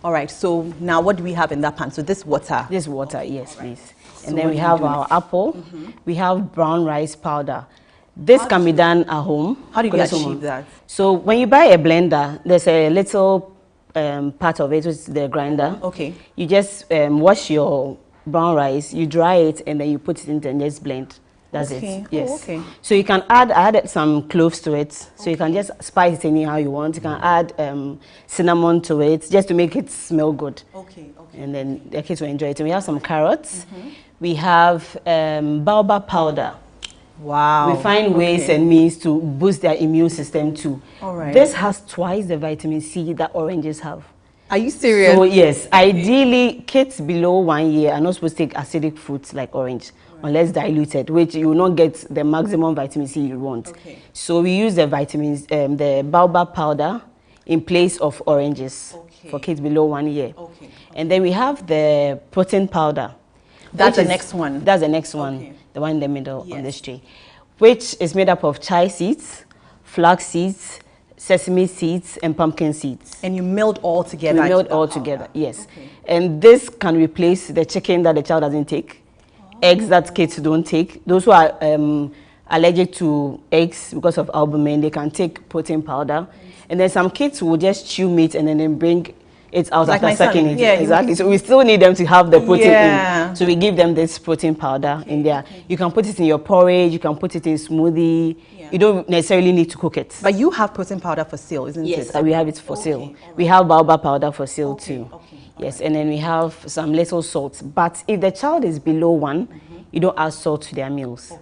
All right, so now what do we have in that pan? So this water? This water, yes, please. And then we have our apple. We have brown rice powder. This can be done at home. How do you achieve that? So when you buy a blender, there's a little part of it, which is the grinder. Okay. You just wash your brown rice, you dry it, and then you put it in and just blend. That's Okay. it. Yes. Oh, okay. So you can add, I added some cloves to it. So you can just spice it anyhow you want. You can add cinnamon to it just to make it smell good. Okay. Okay. And then the kids will enjoy it. And we have some carrots. We have baobab powder. Wow. We find ways and means to boost their immune system too. All right. This has twice the vitamin C that oranges have. Are you serious? So yes, ideally kids below 1 year are not supposed to take acidic fruits like orange unless diluted, which you will not get the maximum vitamin C you want. Okay. So we use the vitamins, the baobab powder in place of oranges for kids below 1 year. Okay. And then we have the protein powder. That's the next one. That's the next one, the one in the middle on this tray, which is made up of chia seeds, flax seeds, sesame seeds, and pumpkin seeds. And you meld all together? We meld all together, yes. Okay. And this can replace the chicken that the child doesn't take, eggs that kids don't take. Those who are allergic to eggs because of albumin, they can take protein powder. And then some kids will just chew meat and then bring it out like after sucking it. Yeah, exactly. So we still need them to have the protein in. So we give them this protein powder in there. You can put it in your porridge, you can put it in smoothie. You don't necessarily need to cook it. But you have protein powder for sale, isn't it? Yes, we have it for sale. Right. We have baobab powder for sale too. Yes, and then we have some little salt. But if the child is below 1, you don't add salt to their meals.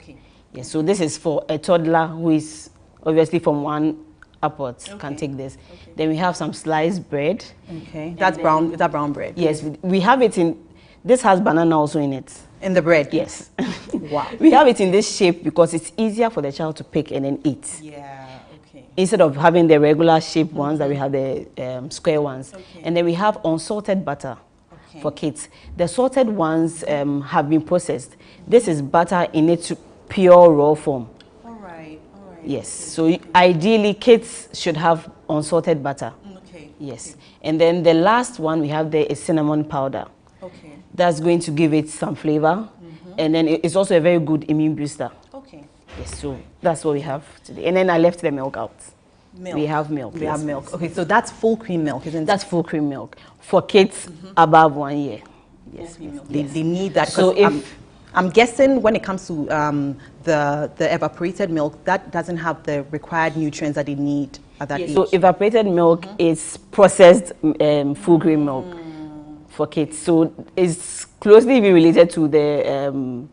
Yes, so this is for a toddler who is obviously from 1 upwards can take this. Then we have some sliced bread. Okay, that's brown. Is that brown bread? Yes, we have it in. This has banana also in it. In the bread? Yes. Wow. We have it in this shape because it's easier for the child to pick and then eat. Yeah. Okay. Instead of having the regular shaped ones that we have the square ones. And then we have unsalted butter for kids. The salted ones have been processed. This is butter in its pure raw form. Yes, so ideally kids should have unsalted butter. Okay. Yes, and then the last one we have there is cinnamon powder. Okay. That's going to give it some flavor, and then it's also a very good immune booster. Okay. Yes, so that's what we have today. And then I left the milk out. Milk. We have milk. We have milk. Okay, so that's full cream milk, isn't it? That's full cream milk for kids above 1 year. Yes, they need that. So if I'm guessing when it comes to the evaporated milk, that doesn't have the required nutrients that they need at that age. So evaporated milk is processed full cream milk for kids. So it's closely related to the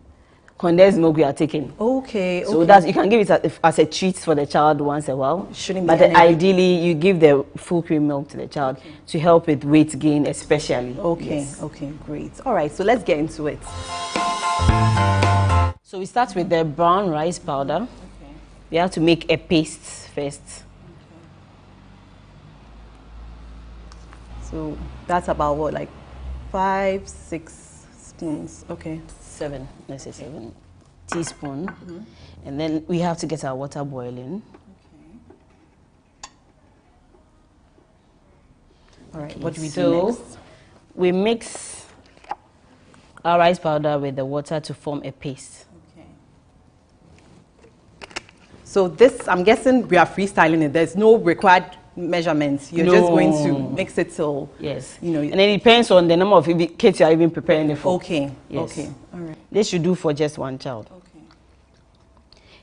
condensed milk we are taking. Okay. So that's, you can give it as a treat for the child once a while. But ideally, you give the full cream milk to the child to help with weight gain, especially. Okay. Yes. Okay. Great. All right. So let's get into it. So we start with the brown rice powder. Okay. We have to make a paste first. Okay. So that's about what, like 5, 6 spoons? Okay. 7. Let's say 7 teaspoons. And then we have to get our water boiling. Okay. All right. What do we do next? We mix our rice powder with the water to form a paste. So this, I'm guessing we are freestyling it. There's no required measurements. You're just going to mix it till, you know. And it depends on the number of kids you are even preparing it for. Okay. Yes. Okay. All right. This should do for just 1 child. Okay.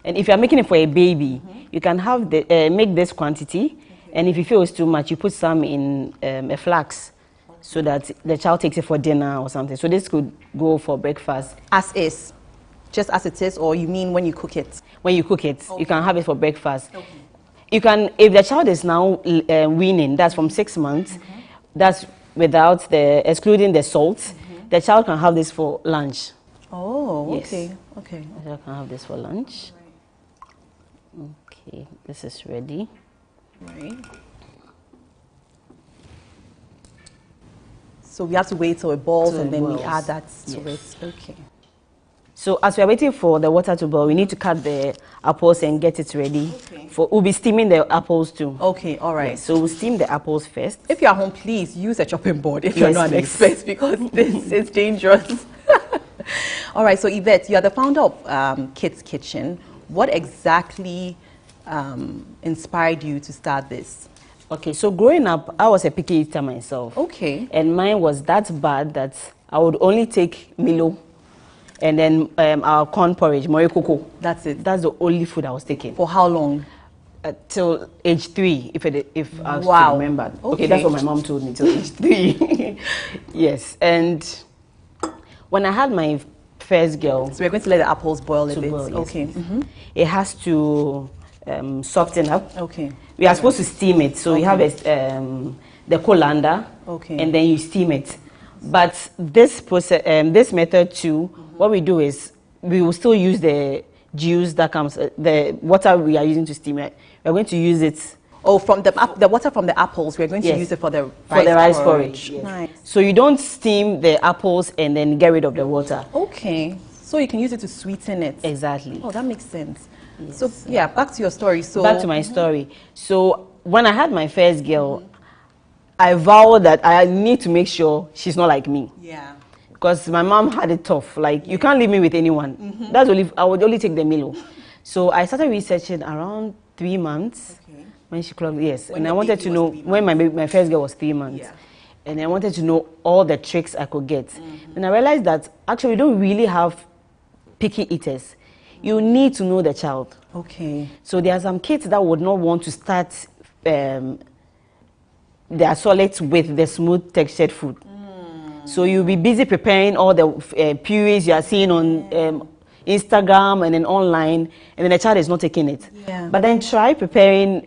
And if you are making it for a baby, you can have the make this quantity. And if you feel it's too much, you put some in a flask so that the child takes it for dinner or something. So this could go for breakfast. As is. Just as it is, or you mean when you cook it? When you cook it, you can have it for breakfast. Okay. You can, if the child is now weaning, that's from 6 months, that's without excluding the salt, the child can have this for lunch. Oh, yes. Okay. Okay. The child can have this for lunch. Okay, this is ready. Right. So we have to wait till it boils and then we add that to it. Okay. So as we are waiting for the water to boil, we need to cut the apples and get it ready. Okay. We'll be steaming the apples too. Okay, all right. Yes, so we'll steam the apples first. If you're at home, please use a chopping board if you're not an expert, because this is dangerous. All right, so Yvette, you are the founder of Kids Kitchen. What exactly inspired you to start this? Okay, so growing up, I was a picky eater myself. Okay. And mine was that bad that I would only take Milo and then our corn porridge, moi cocoa. That's it. That's the only food I was taking. For how long? Till age 3, if I was Wow. to remember. Okay, That's what my mom told me, till age 3. Yes, and when I had my first girl... So we're going to let the apples boil a bit. Boil, yes, okay. It has to soften up. Okay. We are supposed to steam it. So you have the colander, and then you steam it. But this process, this method too, what we do is we will still use the juice that comes, the water we are using to steam it. We're going to use it. Oh, from the water from the apples, we're going to use it for the rice porridge. Yes. Nice. So you don't steam the apples and then get rid of the water. Okay. So you can use it to sweeten it. Exactly. Oh, that makes sense. Yes. So yeah, back to your story. So back to my story. So when I had my first girl, I vowed that I need to make sure she's not like me. Yeah. Because my mom had it tough. Like, you can't leave me with anyone. I would only take the Milo. So I started researching around 3 months. When she clocked, yes. And I wanted to know when my first girl was 3 months. Yeah. And I wanted to know all the tricks I could get. And I realized that actually we don't really have picky eaters. You need to know the child. Okay. So there are some kids that would not want to start their solids with the smooth textured food. So you'll be busy preparing all the purees you are seeing on Instagram and then online, and then the child is not taking it. Yeah. But then try preparing,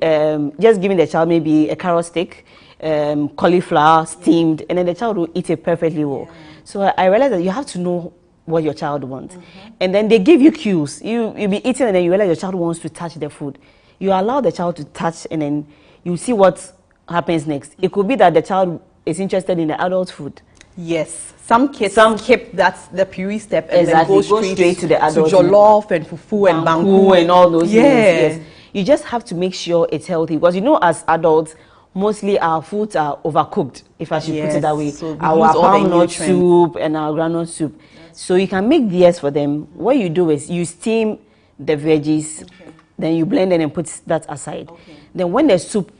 just giving the child maybe a carrot stick, cauliflower steamed, and then the child will eat it perfectly well. Yeah. So I realized that you have to know what your child wants. And then they give you cues. You'll be eating and then you realize your child wants to touch the food. You allow the child to touch and then you see what happens next. It could be that the child is interested in the adult food. Yes, some kids skip the puree step and then Exactly. go straight to the adult jollof and fufu and banku and all those things. Yes. Yes. You just have to make sure it's healthy because you know as adults, mostly our foods are overcooked, if I should put it that way. So our palm nut soup and our groundnut soup. So you can make theirs for them. What you do is you steam the veggies, then you blend it and put that aside. Then when the soup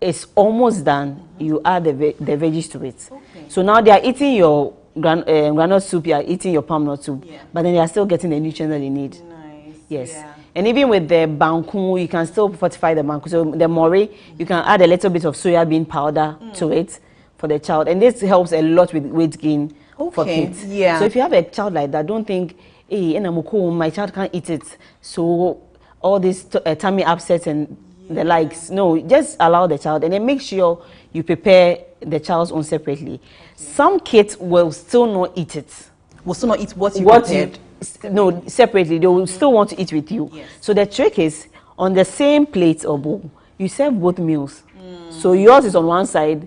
is almost done, you add the veggies to it. So now they are eating your groundnut soup, you are eating your palm nut soup, but then they are still getting the nutrients that they need. Nice. Yes. Yeah. And even with the banku, you can still fortify the banku. So the mori, you can add a little bit of soya bean powder to it for the child. And this helps a lot with weight gain for kids. Yeah. So if you have a child like that, don't think, hey, my child can't eat it. So all this tummy upsets and the likes. No, just allow the child and then make sure you prepare the child's own separately. Some kids will still not eat it. Will still not eat what you prepared? No, separately. They will still want to eat with you. Yes. So the trick is, on the same plate or bowl, you serve both meals. So yours is on one side,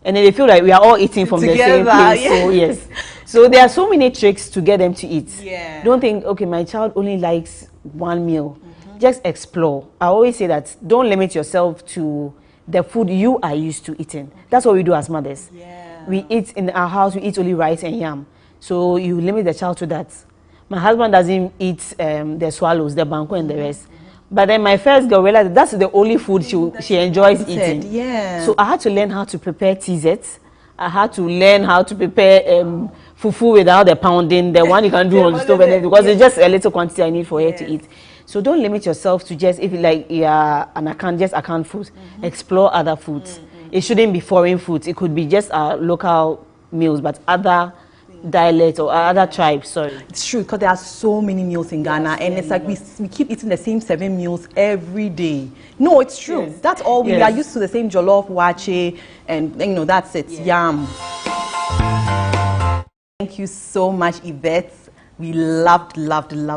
and then they feel like we are all eating from the same place. Yeah. So yes. So there are so many tricks to get them to eat. Yeah. Don't think, okay, my child only likes one meal. Just explore. I always say that don't limit yourself to the food you are used to eating. That's what we do as mothers. Yeah. We eat in our house, we eat only rice and yam. So you limit the child to that. My husband doesn't eat the swallows, the banku and the rest. But then my first girl realized that's the only food she enjoys eating. Yeah. So I had to learn how to prepare TZ. I had to learn how to prepare fufu without the pounding, the one you can do on the stove, because it's just a little quantity I need for her to eat. So don't limit yourself to just, if you like, and account food. Explore other foods. It shouldn't be foreign foods. It could be just our local meals, but other dialects or other tribes. Sorry. It's true, because there are so many meals in Ghana, and it's like we keep eating the same 7 meals every day. No, it's true. Yes. That's all we are used to, the same jollof, wache, and that's it. Yam. Thank you so much, Yvette. We loved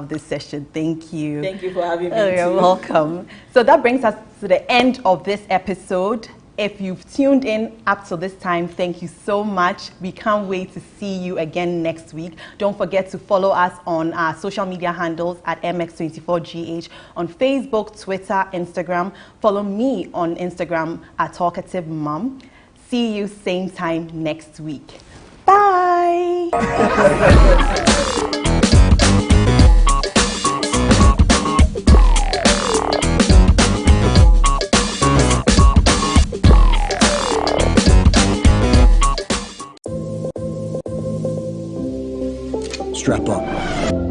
this session. Thank you. Thank you for having me. You're welcome. So that brings us to the end of this episode. If you've tuned in up to this time, thank you so much. We can't wait to see you again next week. Don't forget to follow us on our social media handles at MX24GH on Facebook, Twitter, Instagram. Follow me on Instagram at Talkative Mom. See you same time next week. Bye. Strap up.